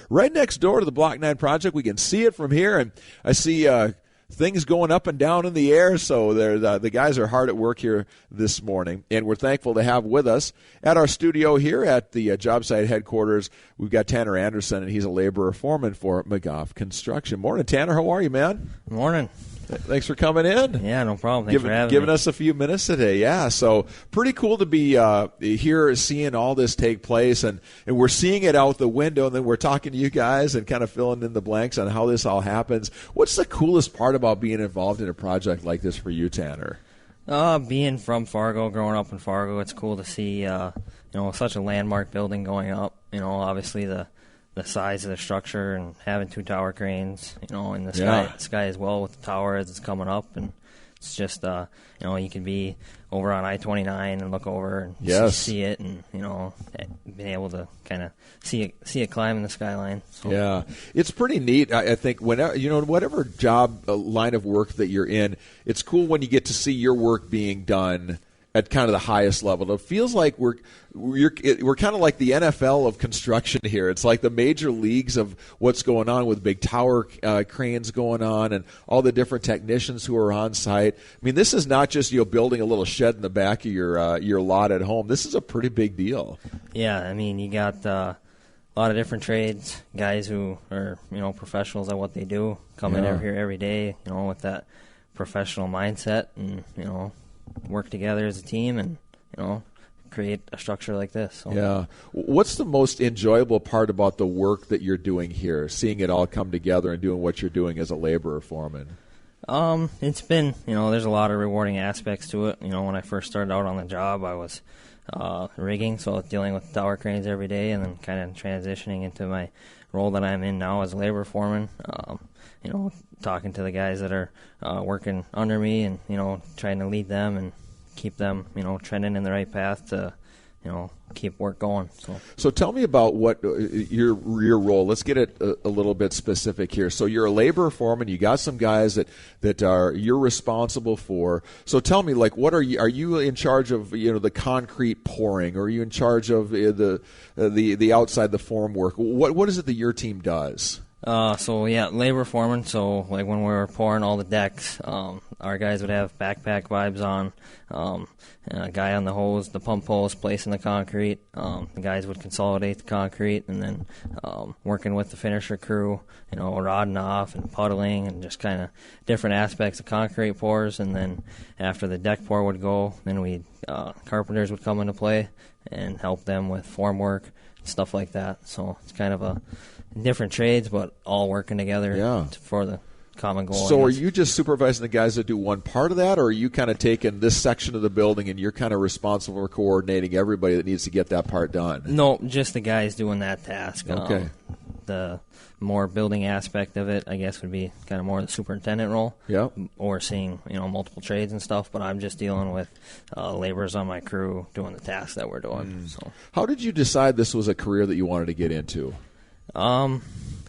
Right next door to the Block 9 project. We can see it from here, and I see things going up and down in the air, so the guys are hard at work here this morning, and we're thankful to have with us at our studio here at the job site headquarters, we've got Tanner Anderson, and he's a laborer foreman for McGough Construction. Morning, Tanner. How are you, man? Morning. Thanks for coming in. Yeah, no problem. Thanks for having giving me. us a few minutes today. Yeah, so pretty cool to be here seeing all this take place, and we're seeing it out the window, and then we're talking to you guys and kind of filling in the blanks on how this all happens. What's the coolest part about being involved in a project like this for you, Tanner? Being from Fargo, growing up in Fargo, it's cool to see such a landmark building going up. Obviously the size of the structure and having 2 tower cranes, in the sky as well with the tower as it's coming up, and it's just you can be over on I-29 and look over and see it, and being able to kind of see it climb in the skyline. So. Yeah, it's pretty neat. I think whatever job line of work that you're in, it's cool when you get to see your work being done at kind of the highest level. It feels like we're kind of like the NFL of construction here. It's like the major leagues of what's going on with big tower cranes going on and all the different technicians who are on site. I mean, this is not just building a little shed in the back of your lot at home. This is a pretty big deal. Yeah, I mean, you got a lot of different trades, guys who are professionals at what they do, come in here every day, with that professional mindset, and work together as a team and create a structure like this. So. Yeah. What's the most enjoyable part about the work that you're doing here, seeing it all come together and doing what you're doing as a laborer foreman? It's been, there's a lot of rewarding aspects to it. When I first started out on the job, I was rigging, so dealing with tower cranes every day, and then kind of transitioning into my role that I'm in now as a laborer foreman. Talking to the guys that are working under me, and trying to lead them and keep them trending in the right path to keep work going. So tell me about what your role. Let's get it a little bit specific here. So you're a laborer foreman. You got some guys that you're responsible for. So tell me, like, what are you in charge of? The concrete pouring, or are you in charge of the outside the form work? What is it that your team does? Labor foreman. So, like, when we were pouring all the decks, our guys would have backpack vibes on. A guy on the hose, the pump hose, placing the concrete. The guys would consolidate the concrete, and then working with the finisher crew, rodding off and puddling and just kind of different aspects of concrete pours. And then after the deck pour would go, then carpenters would come into play and help them with form work and stuff like that. So it's kind of a different trades, but all working together for the common goal. So are you just supervising the guys that do one part of that, or are you kind of taking this section of the building and you're kind of responsible for coordinating everybody that needs to get that part done? No, just the guys doing that task. Okay. The more building aspect of it, I guess, would be kind of more the superintendent role. Yeah. Overseeing, multiple trades and stuff, but I'm just dealing with laborers on my crew doing the tasks that we're doing. So. How did you decide this was a career that you wanted to get into? I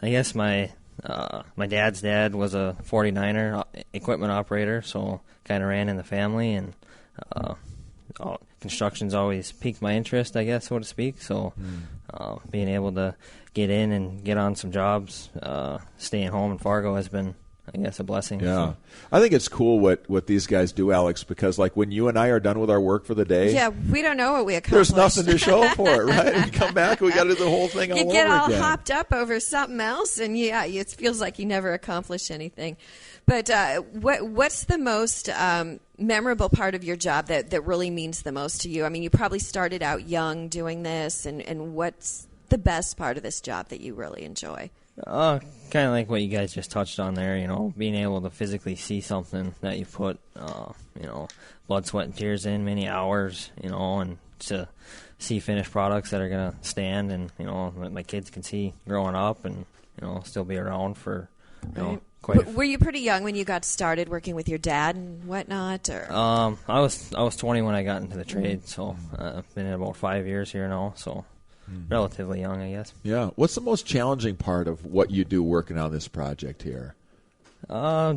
guess my dad's dad was a 49er equipment operator, so kind of ran in the family, and construction's always piqued my interest, I guess, so to speak. So being able to get in and get on some jobs, staying home in Fargo has been, I guess, a blessing. Yeah. So. I think it's cool what these guys do, Alex, because like when you and I are done with our work for the day. Yeah, we don't know what we accomplished. There's nothing to show for it, right? We come back, we got to do the whole thing all over again. You get all hopped up over something else, and it feels like you never accomplished anything. But what's the most memorable part of your job that really means the most to you? I mean, you probably started out young doing this, and what's the best part of this job that you really enjoy? Kind of like what you guys just touched on there, being able to physically see something that you put, blood, sweat, and tears in many hours, and to see finished products that are going to stand and, my kids can see growing up and, still be around for, Were you pretty young when you got started working with your dad and whatnot? Or? I was 20 when I got into the trade, so I've been in about 5 years here now, so relatively young, I guess. Yeah. What's the most challenging part of what you do working on this project here?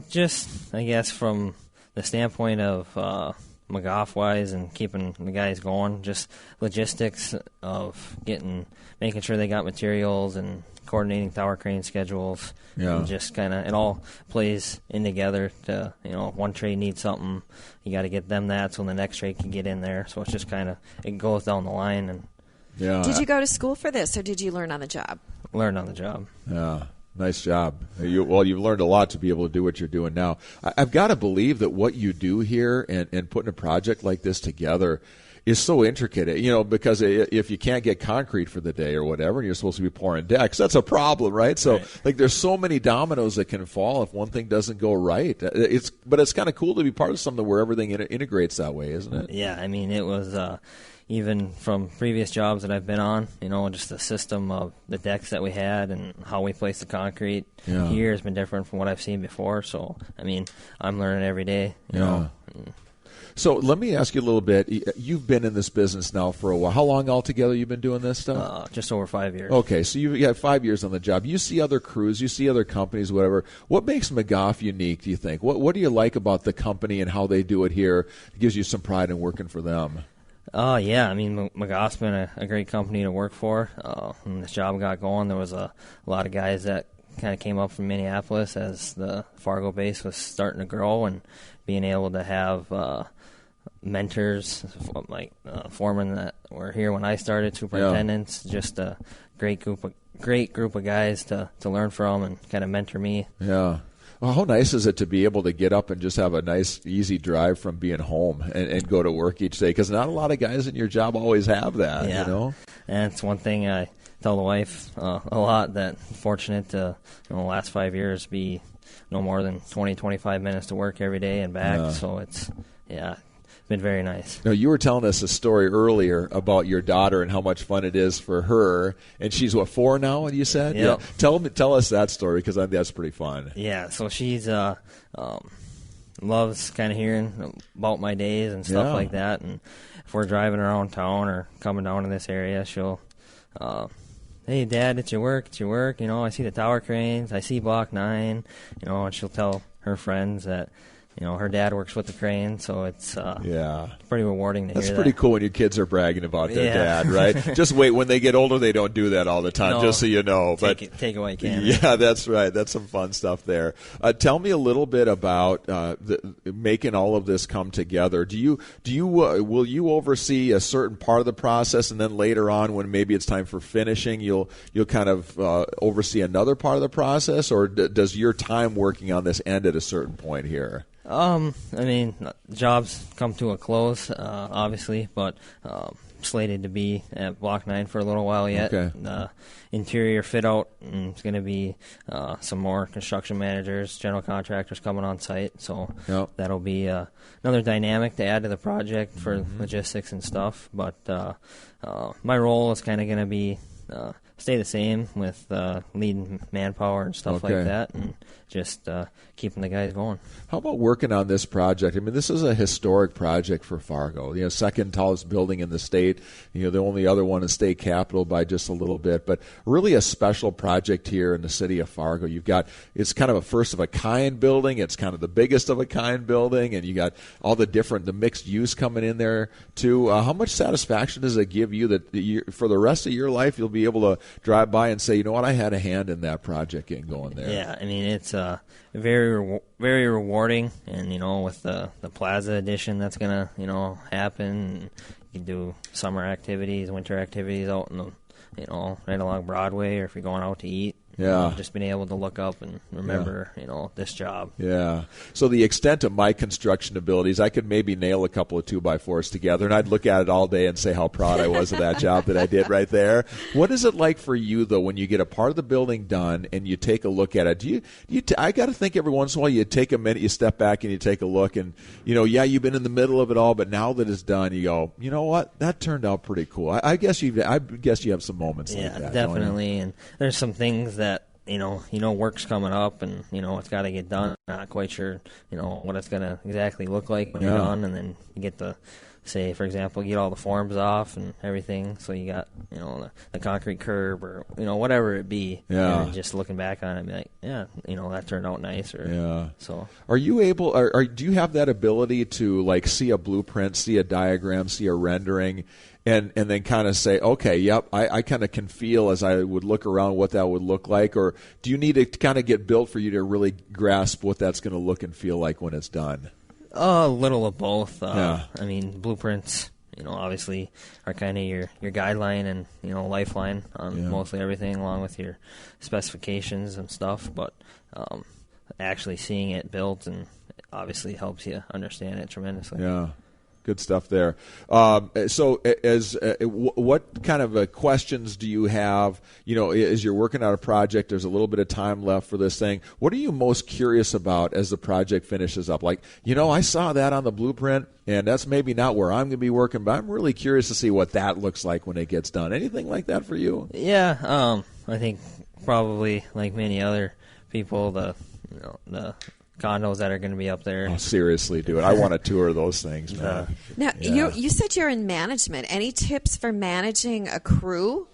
Just, I guess, from the standpoint of McGough wise and keeping the guys going, just logistics of making sure they got materials and coordinating tower crane schedules. Yeah. And just kind of, it all plays in together to, one trade needs something, you got to get them that so the next trade can get in there. So it's just kind of, it goes down the line. And yeah. Did you go to school for this, or did you learn on the job? Learn on the job. Yeah. Nice job. You've learned a lot to be able to do what you're doing now. I've got to believe that what you do here and putting a project like this together is so intricate, because if you can't get concrete for the day or whatever, and you're supposed to be pouring decks, that's a problem, right? So, right. There's so many dominoes that can fall if one thing doesn't go right. But it's kind of cool to be part of something where everything integrates that way, isn't it? Yeah, I mean, it was even from previous jobs that I've been on, just the system of the decks that we had and how we place the concrete here has been different from what I've seen before. So, I mean, I'm learning every day, you know. So let me ask you a little bit. You've been in this business now for a while. How long altogether you've been doing this stuff? Just over 5 years. Okay, so you've got 5 years on the job. You see other crews, you see other companies, whatever. What makes McGough unique, do you think? What do you like about the company and how they do it here? It gives you some pride in working for them. Yeah, I mean, McGough's been a great company to work for. When this job got going, there was a lot of guys that kind of came up from Minneapolis as the Fargo base was starting to grow, and being able to have mentors like Foreman that were here when I started, superintendents, just a great group of guys to learn from and kind of mentor me. Yeah. Well, how nice is it to be able to get up and just have a nice, easy drive from being home and go to work each day? Because not a lot of guys in your job always have that, And it's one thing I tell the wife a lot, that fortunate to, the last 5 years, be no more than 20, 25 minutes to work every day and back. Yeah. So it's been very nice. Now, you were telling us a story earlier about your daughter and how much fun it is for her, and she's 4 now? You said, Yep. Yeah. Tell us that story, because I think that's pretty fun. Yeah, so she's loves kind of hearing about my days and stuff like that. And if we're driving around town or coming down to this area, she'll, hey, Dad, it's your work. I see the tower cranes. I see Block 9. And she'll tell her friends that, her dad works with the crane, so it's pretty rewarding to hear that. That's pretty cool when your kids are bragging about their dad, right? Just wait. When they get older, they don't do that all the time, just so you know. Take it while you can. Yeah, that's right. That's some fun stuff there. Tell me a little bit about making all of this come together. Will you oversee a certain part of the process, and then later on, when maybe it's time for finishing, you'll kind of oversee another part of the process, or does your time working on this end at a certain point here? I mean, jobs come to a close, obviously, but slated to be at Block 9 for a little while yet. Okay. Interior fit out, and it's going to be some more construction managers, general contractors coming on site. So that'll be another dynamic to add to the project for logistics and stuff. But my role is kind of going to be stay the same with leading manpower and stuff like that, and just keeping the guys going. How about working on this project? I mean, this is a historic project for Fargo. Second tallest building in the state. The only other one is state capital by just a little bit, but really a special project here in the city of Fargo. It's kind of a first of a kind building. It's kind of the biggest of a kind building, and you got all the mixed use coming in there too. How much satisfaction does it give you that for the rest of your life you'll be able to drive by and say, you know what, I had a hand in that project getting going there? Yeah, I mean, it's very very rewarding, and with the Plaza edition that's gonna happen, you can do summer activities, winter activities out in the right along Broadway, or if you're going out to eat. Yeah. Just being able to look up and remember, this job. Yeah. So the extent of my construction abilities, I could maybe nail a couple of 2x4s together, and I'd look at it all day and say how proud I was of that job that I did right there. What is it like for you, though, when you get a part of the building done and you take a look at it? I got to think every once in a while you take a minute, you step back and you take a look, and, you've been in the middle of it all, but now that it's done, you go, you know what? That turned out pretty cool. I guess you have some moments like that. Yeah, definitely. And there's some things that work's coming up, and it's got to get done. Not quite sure what it's going to exactly look like when you're done, and then you get to say, for example, get all the forms off and everything, so you got, the concrete curb or, whatever it be. Yeah. And then just looking back on it and be like, yeah, that turned out nice. So. Are you able, do you have that ability to, like, see a blueprint, see a diagram, see a rendering, and then kind of say, okay, yep, I kind of can feel as I would look around what that would look like? Or do you need to kind of get built for you to really grasp what that's going to look and feel like when it's done? A little of both. Yeah. I mean, blueprints, obviously are kind of your guideline and, lifeline on mostly everything, along with your specifications and stuff. But actually seeing it built and obviously helps you understand it tremendously. Yeah. Good stuff there. So, what kind of questions do you have? As you're working out a project, there's a little bit of time left for this thing. What are you most curious about as the project finishes up? Like, I saw that on the blueprint, and that's maybe not where I'm going to be working, but I'm really curious to see what that looks like when it gets done. Anything like that for you? Yeah, I think probably like many other people, the condos that are going to be up there. Oh, seriously, dude. I want a tour of those things, man. Now, you said you're in management. Any tips for managing a crew,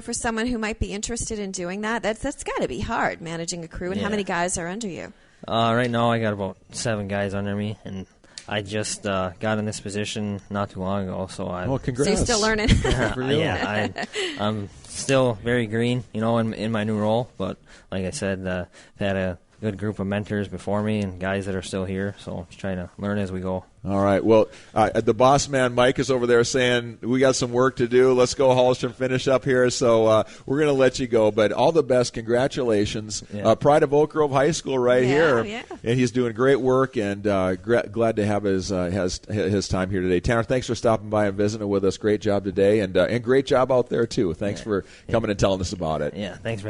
for someone who might be interested in doing that? That's got to be hard, managing a crew. And how many guys are under you? Right now I got about 7 guys under me, and I just got in this position not too long ago. So congrats. So you're still learning. I'm still very green, in my new role. But like I said, I've had a good group of mentors before me and guys that are still here, so just trying to learn as we go. All right. Well, the boss man, Mike, is over there saying, we got some work to do. Let's go, Hallstrom, finish up here. So we're going to let you go. But all the best. Congratulations. Yeah. Pride of Oak Grove High School here. Yeah. And he's doing great work, and glad to have his time here today. Tanner, thanks for stopping by and visiting with us. Great job today, and great job out there, too. Thanks for coming and telling us about it. Yeah, thanks for having me.